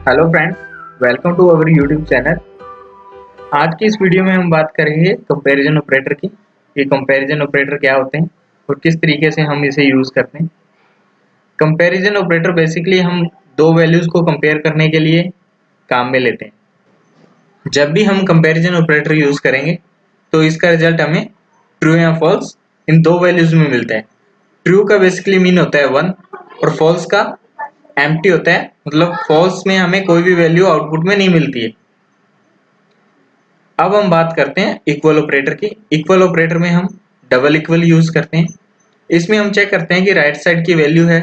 Hello friends, welcome to our YouTube channel. आज की इस वीडियो में हम बात करेंगे कंपैरिजन ऑपरेटर की। ये कंपैरिजन ऑपरेटर क्या होते हैं और किस तरीके से हम इसे यूज़ करते हैं। कंपैरिजन ऑपरेटर बेसिकली हम दो वैल्यूज़ को कंपेयर करने के लिए काम में लेते हैं। जब भी हम कंपैरिजन ऑपरेटर यूज़ करेंगे तो इसका रिजल्ट हमें ट्रू या फॉल्स इन दो वैल्यूज़ में मिलता है। ट्रू का बेसिकली मीन होता है 1 और फॉल्स का एम्प्टी होता है, मतलब फॉल्स में हमें कोई भी वैल्यू आउटपुट में नहीं मिलती है। अब हम बात करते हैं इक्वल ऑपरेटर की। इक्वल ऑपरेटर में हम डबल इक्वल यूज करते हैं। इसमें हम चेक करते हैं कि राइट साइड की वैल्यू है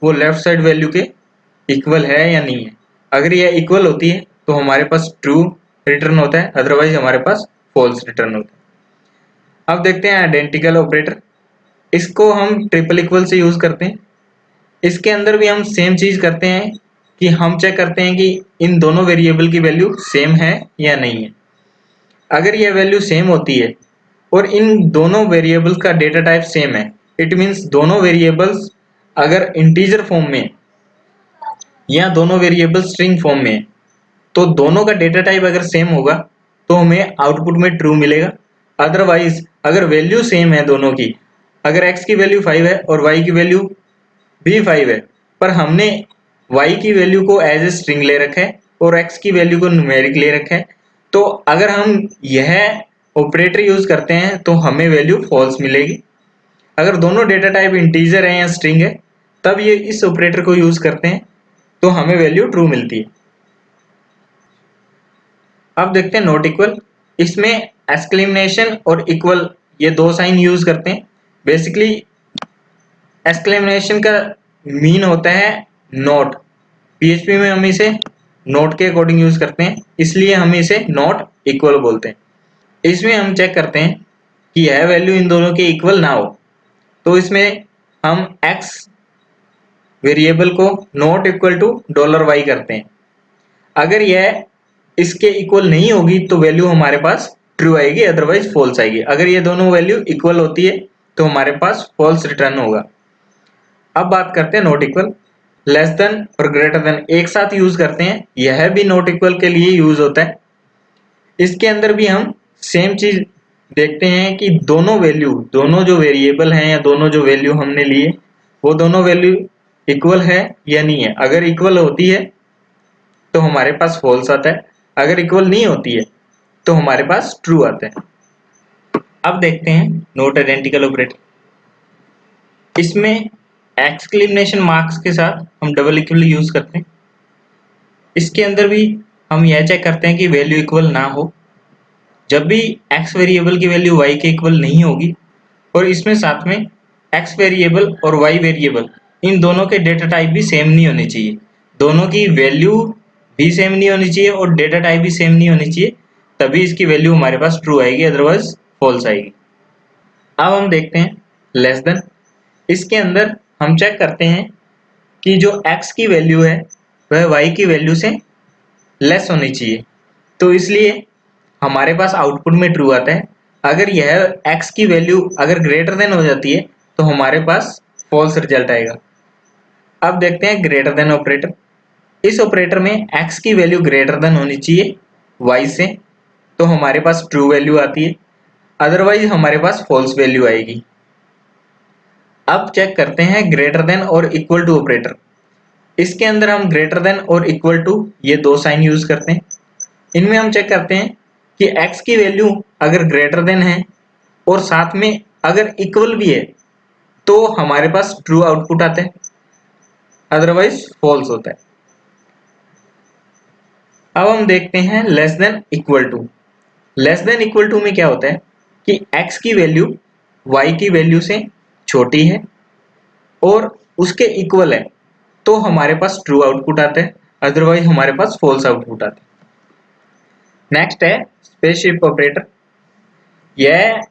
वो लेफ्ट साइड वैल्यू के इक्वल है या नहीं है। अगर यह इक्वल होती है तो हमारे पास ट्रू रिटर्न होता है, अदरवाइज हमारे पास फॉल्स रिटर्न होता है। अब देखते हैं आइडेंटिकल ऑपरेटर। इसको हम ट्रिपल इक्वल से यूज करते हैं। इसके अंदर भी हम सेम चीज करते हैं कि हम चेक करते हैं कि इन दोनों वेरिएबल की वैल्यू सेम है या नहीं है। अगर यह वैल्यू सेम होती है और इन दोनों वेरिएबल्स का डेटा टाइप सेम है, इट मीन्स दोनों वेरिएबल्स अगर इंटीजर फॉर्म में या दोनों वेरिएबल स्ट्रिंग फॉर्म में, तो दोनों का डेटा टाइप अगर सेम होगा तो हमें आउटपुट में ट्रू मिलेगा। अदरवाइज अगर वैल्यू सेम है दोनों की, अगर x की वैल्यू 5 है और y की वैल्यू भी 5 है, पर हमने y की वैल्यू को एज ए स्ट्रिंग ले रखा है और x की वैल्यू को न्यूमेरिक ले रखा है, तो अगर हम यह ऑपरेटर यूज करते हैं तो हमें वैल्यू फॉल्स मिलेगी। अगर दोनों डेटा टाइप इंटीजर है या स्ट्रिंग है, तब ये इस ऑपरेटर को यूज करते हैं तो हमें वैल्यू ट्रू मिलती है। अब देखते हैं नॉट इक्वल। इसमें एक्सक्लेमेशन और इक्वल ये दो साइन यूज करते हैं। बेसिकली एक्सक्लेमेशन का मीन होता है नॉट। पीएचपी में हम इसे नॉट के अकॉर्डिंग यूज करते हैं, इसलिए हम इसे नॉट इक्वल बोलते हैं। इसमें हम चेक करते हैं कि यह वैल्यू इन दोनों के इक्वल ना हो, तो इसमें हम x वेरिएबल को नॉट इक्वल टू $y करते हैं। अगर यह इसके इक्वल नहीं होगी तो वैल्यू हमारे पास ट्रू आएगी, अदरवाइज फॉल्स आएगी। अगर ये दोनों वैल्यू इक्वल होती है तो हमारे पास फॉल्स रिटर्न होगा। अब बात करते हैं नॉट इक्वल। लेस देन और ग्रेटर देन एक साथ यूज करते हैं, यह भी नॉट इक्वल के लिए यूज होता है। इसके अंदर भी हम सेम चीज देखते हैं कि दोनों वैल्यू, दोनों जो वेरिएबल हैं या दोनों जो वैल्यू हमने लिए, वो दोनों वैल्यू इक्वल है या नहीं है। अगर इक्वल होती है तो हमारे पास फॉल्स आता है, अगर इक्वल नहीं होती है तो हमारे पास ट्रू आता है। अब देखते हैं नॉट आइडेंटिकल ऑपरेटर। इसमें एक्सक्लेमेशन मार्क्स के साथ हम डबल इक्वल यूज करते हैं। इसके अंदर भी हम यह चेक करते हैं कि वैल्यू इक्वल ना हो। जब भी x वेरिएबल की वैल्यू y के इक्वल नहीं होगी, और इसमें साथ में x वेरिएबल और y वेरिएबल इन दोनों के डेटा टाइप भी सेम नहीं होने चाहिए। दोनों की वैल्यू भी सेम नहीं होनी चाहिए और डेटा टाइप भी सेम नहीं होनी चाहिए, तभी इसकी वैल्यू हमारे पास ट्रू आएगी, अदरवाइज फॉल्स आएगी। अब हम देखते हैं लेस देन। इसके अंदर हम चेक करते हैं कि जो x की वैल्यू है वह y की वैल्यू से लेस होनी चाहिए, तो इसलिए हमारे पास आउटपुट में ट्रू आता है। अगर यह x की वैल्यू अगर ग्रेटर देन हो जाती है तो हमारे पास फॉल्स रिजल्ट आएगा। अब देखते हैं ग्रेटर देन ऑपरेटर। इस ऑपरेटर में x की वैल्यू ग्रेटर देन होनी चाहिए y से, तो हमारे पास ट्रू वैल्यू आती है, अदरवाइज हमारे पास फॉल्स वैल्यू आएगी। अब चेक करते हैं ग्रेटर देन और इक्वल टू ऑपरेटर। इसके अंदर हम ग्रेटर देन और इक्वल टू ये दो साइन यूज करते हैं। इनमें हम चेक करते हैं कि x की वैल्यू अगर ग्रेटर देन है और साथ में अगर इक्वल भी है तो हमारे पास ट्रू आउटपुट आता है, अदरवाइज फॉल्स होता है। अब हम देखते हैं less than equal to. Less than equal to में क्या होता है कि x की वैल्यू y की वैल्यू से छोटी है और उसके इक्वल है, तो हमारे पास ट्रू आउटपुट आता है, अदरवाइज हमारे पास फॉल्स आउटपुट आता है। नेक्स्ट है स्पेसशिप ऑपरेटर। यह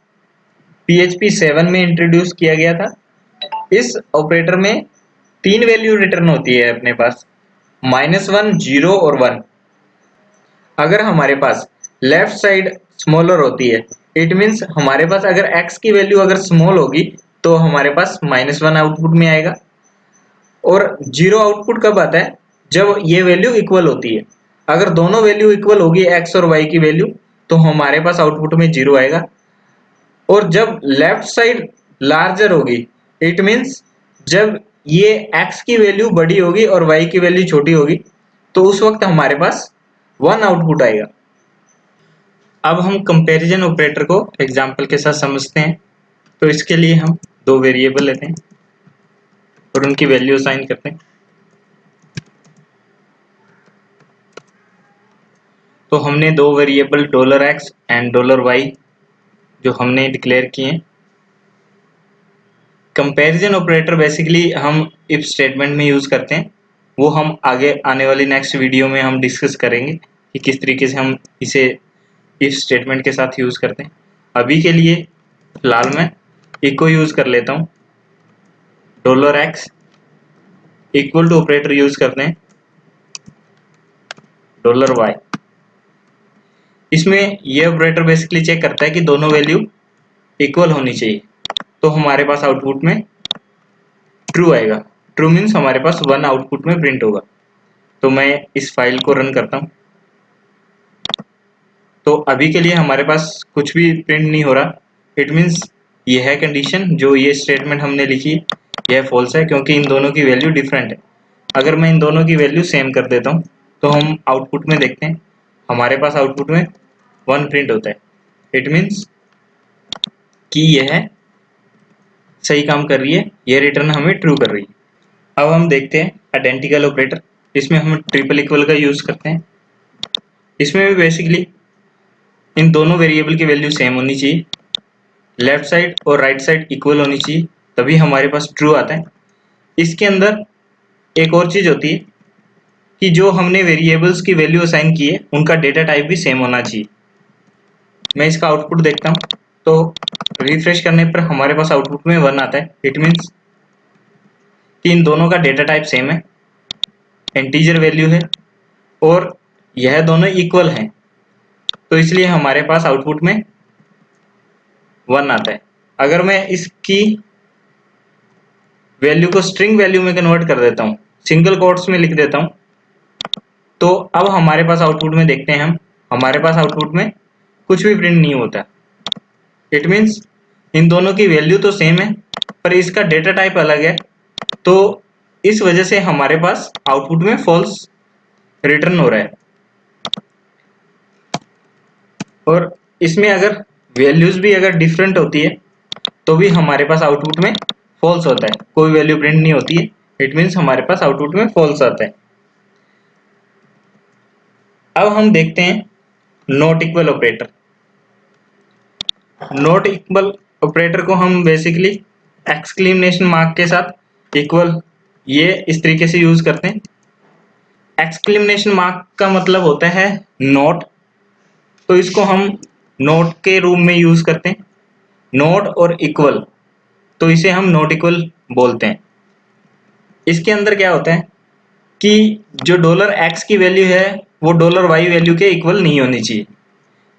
PHP 7 में इंट्रोड्यूस किया गया था। इस ऑपरेटर में तीन वैल्यू रिटर्न होती है अपने पास, -1, 0 और 1। अगर हमारे पास लेफ्ट साइड स्मॉलर होती है, इट मीन्स हमारे पास अगर x की वैल्यू अगर स्मॉल होगी तो हमारे पास -1 आउटपुट में आएगा। और 0 आउटपुट कब आता है जब ये वैल्यू इक्वल होती है। अगर दोनों वैल्यू इक्वल होगी x और y की वैल्यू, तो हमारे पास आउटपुट में 0 आएगा। और जब लेफ्ट साइड लार्जर होगी, इट मीन्स जब ये x की वैल्यू बड़ी होगी और y की वैल्यू छोटी होगी, तो उस वक्त हमारे पास 1 आउटपुट आएगा। अब हम कंपैरिजन ऑपरेटर को एग्जांपल के साथ समझते हैं। तो इसके लिए हम दो वेरिएबल लेते हैं और उनकी वैल्यू असाइन करते हैं। तो हमने दो वेरिएबल $x एंड $y जो हमने डिक्लेयर किए हैं। कंपैरिजन ऑपरेटर बेसिकली हम इफ स्टेटमेंट में यूज करते हैं, वो हम आगे आने वाली नेक्स्ट वीडियो में हम डिस्कस करेंगे कि किस तरीके से हम इसे इफ स्टेटमेंट के साथ यूज करते हैं। अभी के लिए फिलहाल मैं इको यूज कर लेता हूँ। $x equal to operator use करते हैं $y। इसमें यह ऑपरेटर बेसिकली चेक करता है कि दोनों वैल्यू इक्वल होनी चाहिए, तो हमारे पास आउटपुट में ट्रू आएगा। ट्रू मीन्स हमारे पास 1 आउटपुट में प्रिंट होगा। तो मैं इस फाइल को रन करता हूँ। तो अभी के लिए हमारे पास कुछ भी प्रिंट नहीं हो रहा। इट मीन्स ये है कंडीशन, जो ये स्टेटमेंट हमने लिखी यह फॉल्स है, क्योंकि इन दोनों की वैल्यू डिफरेंट है। अगर मैं इन दोनों की वैल्यू सेम कर देता हूँ, तो हम आउटपुट में देखते हैं हमारे पास आउटपुट में 1 प्रिंट होता है। इट मीन्स कि यह सही काम कर रही है, यह रिटर्न हमें ट्रू कर रही है। अब हम देखते हैं आइडेंटिकल ऑपरेटर। इसमें हम ट्रिपल इक्वल का यूज करते हैं। इसमें भी बेसिकली इन दोनों वेरिएबल की वैल्यू सेम होनी चाहिए, लेफ्ट साइड और राइट साइड इक्वल होनी चाहिए, तभी हमारे पास ट्रू आता है। इसके अंदर एक और चीज होती है कि जो हमने वेरिएबल्स की वैल्यू असाइन की है, उनका डेटा टाइप भी सेम होना चाहिए। मैं इसका आउटपुट देखता हूँ, तो रिफ्रेश करने पर हमारे पास आउटपुट में 1 आता है। इट मीन्स कि इन दोनों का डेटा टाइप सेम है, इंटीजर वैल्यू है और यह दोनों इक्वल हैं, तो इसलिए हमारे पास आउटपुट में 1 आता है। अगर मैं इसकी वैल्यू को स्ट्रिंग वैल्यू में कन्वर्ट कर देता हूँ, सिंगल कोट्स में लिख देता हूँ, तो अब हमारे पास आउटपुट में देखते हैं हम, हमारे पास आउटपुट में कुछ भी प्रिंट नहीं होता। इट मीन्स इन दोनों की वैल्यू तो सेम है, पर इसका डेटा टाइप अलग है, तो इस वजह से हमारे पास आउटपुट में फॉल्स रिटर्न हो रहा है। और इसमें अगर वैल्यूज भी अगर डिफरेंट होती है, तो भी हमारे पास आउटपुट में फॉल्स होता है, कोई वैल्यू प्रिंट नहीं होती है। इट मीन्स हमारे पास आउटपुट में फॉल्स आता है। अब हम देखते हैं not equal operator. Not equal operator को हम बेसिकली एक्सक्लेमेशन मार्क के साथ इक्वल, ये इस तरीके से यूज करते हैं। एक्सक्लेमेशन मार्क का मतलब होता है नॉट, तो इसको हम नॉट के रूप में यूज करते हैं। नॉट और इक्वल, तो इसे हम नॉट इक्वल बोलते हैं। इसके अंदर क्या होता है कि जो $x की वैल्यू है वो $y वैल्यू के इक्वल नहीं होनी चाहिए,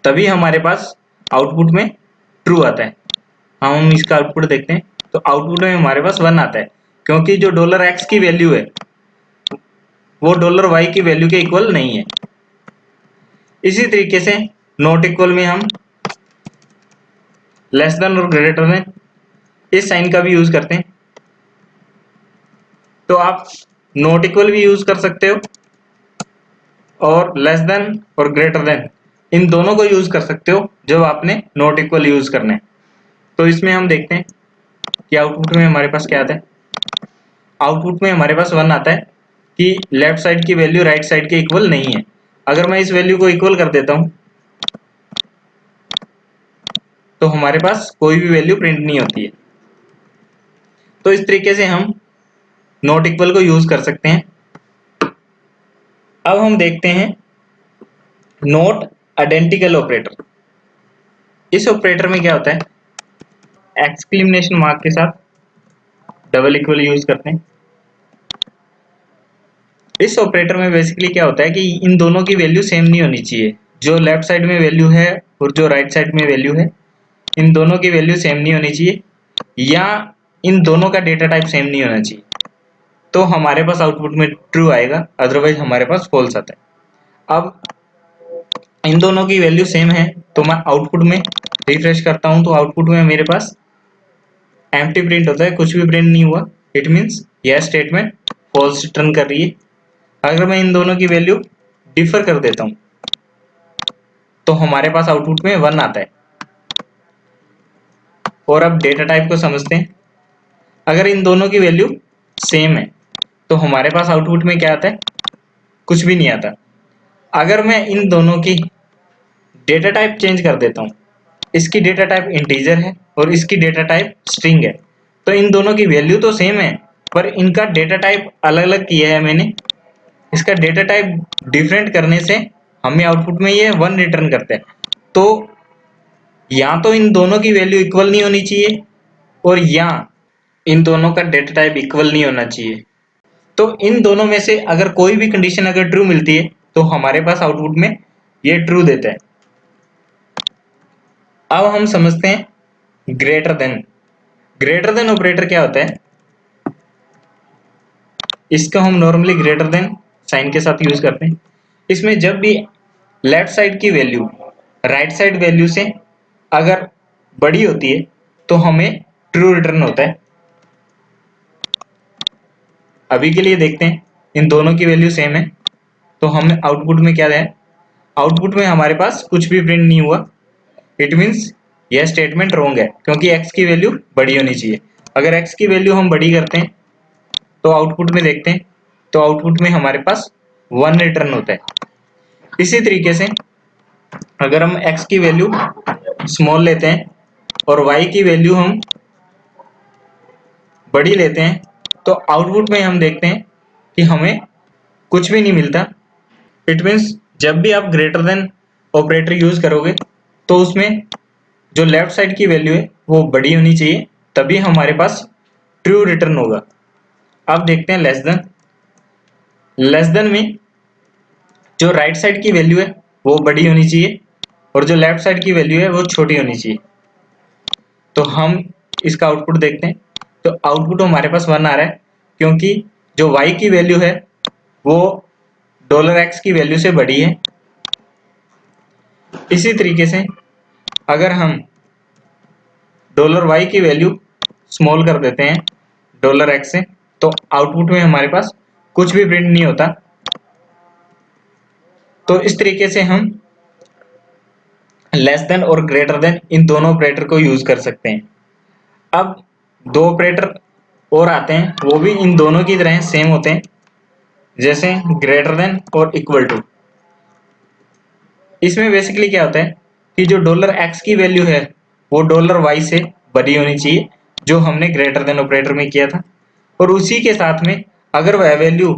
तभी हमारे पास आउटपुट में ट्रू आता है। हम इसका आउटपुट देखते हैं, तो आउटपुट में हमारे पास 1 आता है, क्योंकि जो $x की वैल्यू है वो $y की वैल्यू के इक्वल नहीं है। इसी तरीके से नॉट इक्वल में हम लेस देन और ग्रेटर देन इस साइन का भी यूज करते हैं। तो आप नॉट इक्वल भी यूज कर सकते हो और लेस देन और ग्रेटर देन इन दोनों को यूज कर सकते हो जब आपने नॉट इक्वल यूज करना है। तो इसमें हम देखते हैं कि आउटपुट में हमारे पास क्या आता है। आउटपुट में हमारे पास 1 आता है कि लेफ्ट साइड की वैल्यू राइट साइड के इक्वल नहीं है। अगर मैं इस वैल्यू को इक्वल कर देता हूं, तो हमारे पास कोई भी वैल्यू प्रिंट नहीं होती है। तो इस तरीके से हम नॉट इक्वल को यूज कर सकते हैं। अब हम देखते हैं नॉट आइडेंटिकल ऑपरेटर। इस ऑपरेटर में क्या होता है, एक्सक्लेमेशन मार्क के साथ डबल इक्वल यूज करते हैं। इस ऑपरेटर में बेसिकली क्या होता है कि इन दोनों की वैल्यू सेम नहीं होनी चाहिए। जो लेफ्ट साइड में वैल्यू है और जो राइट साइड में वैल्यू है, इन दोनों की वैल्यू सेम नहीं होनी चाहिए, या इन दोनों का डेटा टाइप सेम नहीं होना चाहिए। तो हमारे पास आउटपुट में ट्रू आएगा, अदरवाइज हमारे पास फॉल्स आता है। अब इन दोनों की वैल्यू सेम है तो मैं आउटपुट में रिफ्रेश करता हूं तो आउटपुट में मेरे पास एम्प्टी प्रिंट होता है, कुछ भी प्रिंट नहीं हुआ। इट मीन्स यह स्टेटमेंट फॉल्स रिटर्न कर रही है। अगर मैं इन दोनों की वैल्यू डिफर कर देता हूं तो हमारे पास आउटपुट में 1 आता है। और अब डेटा टाइप को समझते हैं। अगर इन दोनों की वैल्यू सेम है तो हमारे पास आउटपुट में क्या आता है, कुछ भी नहीं आता। अगर मैं इन दोनों की डेटा टाइप चेंज कर देता हूं, इसकी डेटा टाइप इंटीजर है और इसकी डेटा टाइप स्ट्रिंग है, तो इन दोनों की वैल्यू तो सेम है पर इनका डेटा टाइप अलग अलग किया है मैंने। इसका डेटा टाइप डिफरेंट करने से हमें आउटपुट में ये 1 रिटर्न करता है। तो या तो इन दोनों की वैल्यू इक्वल नहीं होनी चाहिए और या इन दोनों का डेटा टाइप इक्वल नहीं होना चाहिए। तो इन दोनों में से अगर कोई भी कंडीशन अगर ट्रू मिलती है तो हमारे पास आउटपुट में ये ट्रू देता है। अब हम समझते हैं greater than. Greater than operator क्या होता है, इसको हम नॉर्मली ग्रेटर देन साइन के साथ यूज करते हैं। इसमें जब भी लेफ्ट साइड की वैल्यू राइट साइड वैल्यू से अगर बड़ी होती है तो हमें ट्रू रिटर्न होता है। अभी के लिए देखते हैं, इन दोनों की वैल्यू सेम है तो हमें आउटपुट में क्या है, आउटपुट में हमारे पास कुछ भी प्रिंट नहीं हुआ। इट मीन्स यह स्टेटमेंट रॉन्ग है क्योंकि x की वैल्यू बड़ी होनी चाहिए। अगर x की वैल्यू हम बड़ी करते हैं तो आउटपुट में देखते हैं तो आउटपुट में हमारे पास 1 रिटर्न होता है। इसी तरीके से अगर हम x की वैल्यू स्मॉल लेते हैं और y की वैल्यू हम बड़ी लेते हैं तो आउटपुट में हम देखते हैं कि हमें कुछ भी नहीं मिलता। इट मीन्स जब भी आप ग्रेटर देन ऑपरेटर यूज करोगे तो उसमें जो लेफ्ट साइड की वैल्यू है वो बड़ी होनी चाहिए, तभी हमारे पास ट्रू रिटर्न होगा। अब देखते हैं लेस देन। लेस देन में जो राइट साइड की वैल्यू है वो बड़ी होनी चाहिए और जो लेफ्ट साइड की वैल्यू है वो छोटी होनी चाहिए। तो हम इसका आउटपुट देखते हैं तो आउटपुट हमारे पास 1 आ रहा है क्योंकि जो y की वैल्यू है वो $x की वैल्यू से बड़ी है। इसी तरीके से अगर हम $y की वैल्यू स्मॉल कर देते हैं $x से तो आउटपुट में हमारे पास कुछ भी प्रिंट नहीं होता। तो इस तरीके से हम लेस देन और ग्रेटर देन इन दोनों ऑपरेटर को यूज कर सकते हैं। अब 2 ऑपरेटर और आते हैं, वो भी इन दोनों की तरह सेम होते हैं, जैसे ग्रेटर देन और इक्वल टू। इसमें बेसिकली क्या होता है कि जो $x की वैल्यू है वो $y से बड़ी होनी चाहिए जो हमने ग्रेटर देन ऑपरेटर में किया था। और उसी के साथ में अगर वह वैल्यू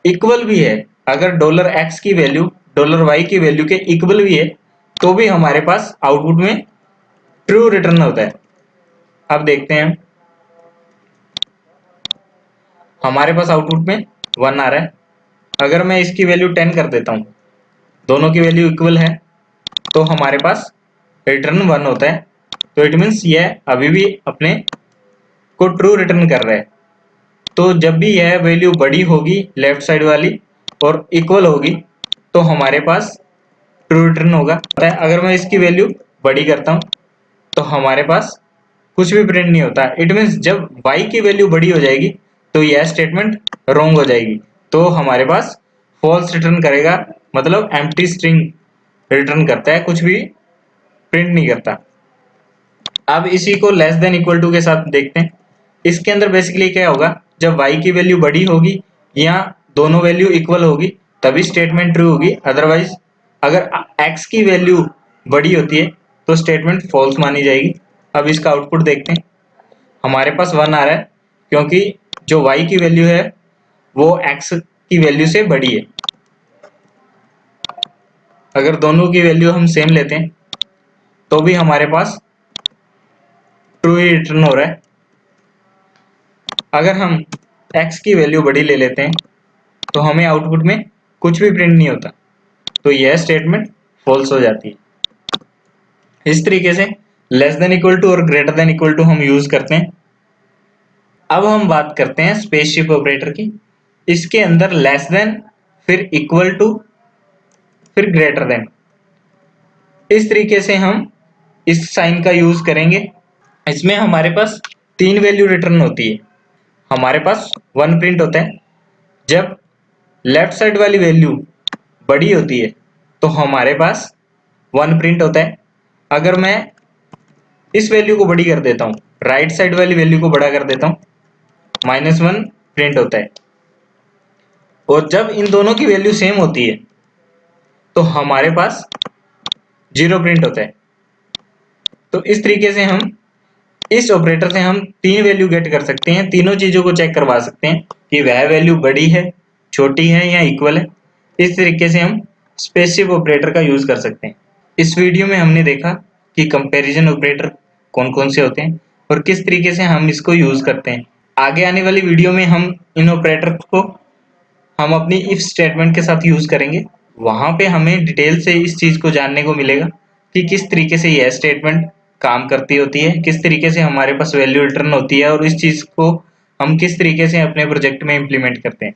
इक्वल भी है, अगर $x की वैल्यू $y की वैल्यू के इक्वल भी है तो भी हमारे पास आउटपुट में ट्रू रिटर्न होता है। अब देखते हैं, हमारे पास आउटपुट में 1 आ रहा है। अगर मैं इसकी वैल्यू 10 कर देता हूं, दोनों की वैल्यू इक्वल है तो हमारे पास रिटर्न 1 होता है। तो इट मीन्स यह अभी भी अपने को ट्रू रिटर्न कर रहा है। तो जब भी यह वैल्यू बड़ी होगी लेफ्ट साइड वाली और इक्वल होगी तो हमारे पास ट्रू रिटर्न होगा। अगर मैं इसकी वैल्यू बड़ी करता हूं तो हमारे पास कुछ भी प्रिंट नहीं होता। इट मीन्स जब y की वैल्यू बड़ी हो जाएगी तो यह स्टेटमेंट रॉन्ग हो जाएगी, तो हमारे पास फॉल्स रिटर्न करेगा, मतलब एम्प्टी स्ट्रिंग रिटर्न करता है, कुछ भी प्रिंट नहीं करता। अब इसी को लेस देन इक्वल टू के साथ देखते हैं। इसके अंदर बेसिकली क्या होगा, जब y की वैल्यू बड़ी होगी या दोनों वैल्यू इक्वल होगी तभी स्टेटमेंट ट्रू होगी। अदरवाइज अगर x की वैल्यू बड़ी होती है तो स्टेटमेंट फॉल्स मानी जाएगी। अब इसका आउटपुट देखते हैं, हमारे पास 1 आ रहा है क्योंकि जो y की वैल्यू है वो x की वैल्यू से बड़ी है। अगर दोनों की वैल्यू हम सेम लेते हैं तो भी हमारे पास ट्रू ही रिटर्न हो रहा है। अगर हम x की वैल्यू बड़ी ले लेते हैं तो हमें आउटपुट में कुछ भी प्रिंट नहीं होता, तो यह स्टेटमेंट फॉल्स हो जाती है। इस तरीके से लेस देन इक्वल टू और ग्रेटर देन इक्वल टू हम यूज करते हैं। अब हम बात करते हैं स्पेसशिप ऑपरेटर की। इसके अंदर लेस देन, फिर इक्वल टू, फिर ग्रेटर देन, इस तरीके से हम इस साइन का यूज करेंगे। इसमें हमारे पास 3 वैल्यू रिटर्न होती है। हमारे पास 1 प्रिंट होता है। जब लेफ्ट साइड वाली वैल्यू बड़ी होती है तो हमारे पास 1 प्रिंट होता है। अगर मैं इस वैल्यू को बड़ी कर देता हूँ, राइट साइड वाली वैल्यू को बड़ा कर देता हूँ, -1 प्रिंट होता है। और जब इन दोनों की वैल्यू सेम होती है तो हमारे पास 0 प्रिंट होता है। तो इस तरीके से हम इस ऑपरेटर से हम 3 वैल्यू गेट कर सकते हैं, तीनों चीजों को चेक करवा सकते हैं कि वह वैल्यू बड़ी है, छोटी है या इक्वल है। इस तरीके से हम स्पेसशिप ऑपरेटर का यूज कर सकते हैं। इस वीडियो में हमने देखा कि कंपैरिजन ऑपरेटर कौन कौन से होते हैं और किस तरीके से हम इसको यूज करते हैं। आगे आने वाली वीडियो में हम इन ऑपरेटर को हम अपनी इफ स्टेटमेंट के साथ यूज करेंगे। वहां पे हमें डिटेल से इस चीज को जानने को मिलेगा कि किस तरीके से यह स्टेटमेंट काम करती होती है, किस तरीके से हमारे पास वैल्यू रिटर्न होती है और इस चीज को हम किस तरीके से अपने प्रोजेक्ट में इम्प्लीमेंट करते हैं।